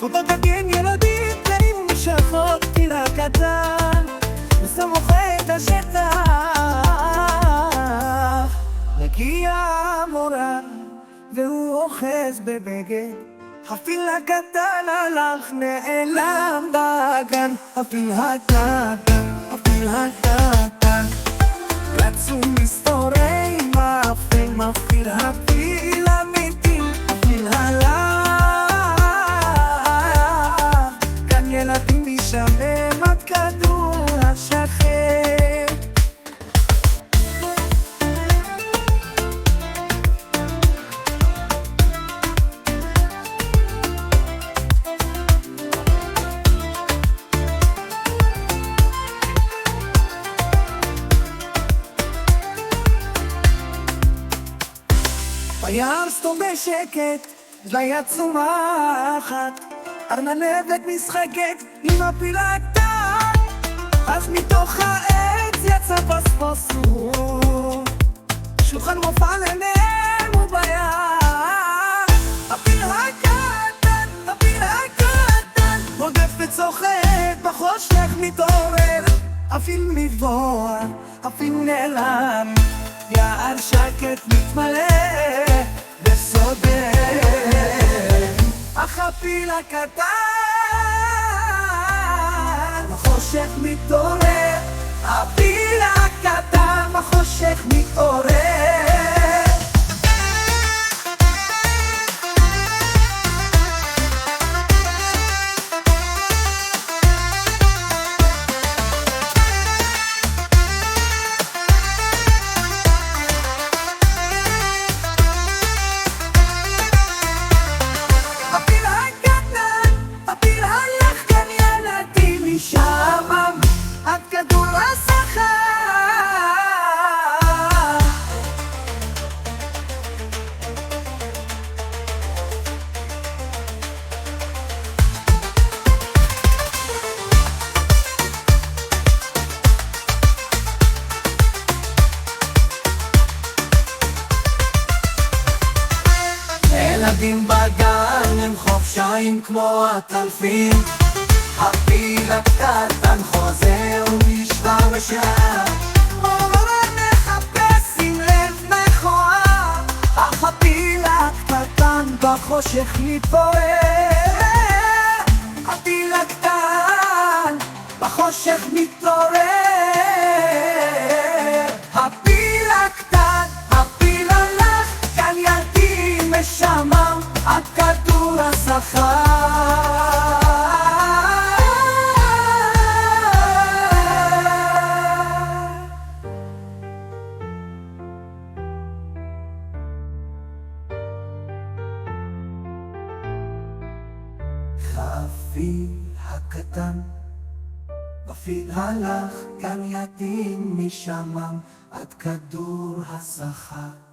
ובגגן ילדים קטנים משפות פיל הקטן וסמוך את השטח. מגיע המורה והוא אוחז בבגד, הפיל הקטן הלך נעלם בגן. הפיל הקטן, הפיל הקטן, רצו מסתורי מאפל, מפחיד הפיל אמיתי. הפיל הלך, גן ילדים משעמם עד כדור השכן. ביער סתום בשקט, דליה צומחת, ארנבת משחקת עם הפיל הקטן. אז מתוך העץ יצא פספסו, שולחן מופע לנאמו ביער. הפיל הקטן, הפיל הקטן, רודף וצוחק, בחושך מתעורר. הפיל מבוהל, הפיל נעלם, יער שקט מתמלא בסודר. אך הפיל הקטן בחושך מתעורר. הפיל הקטן בחושך מתעורר. ילדים בגן הם חופשיים כמו הטלפים. הפיל הקטן חוזר ונשבר בשעה, מורה מחפש עם לב מכוער. אך הפיל הקטן בחושך מתפורר. הפיל הקטן בחושך מתפורר. הפיל הקטן, הפיל הלך, כאן ילדים משעמם עד כדור השכר. הפיל הקטן בפיל הלך, כאן ילדים משעמם עד כדור השכר.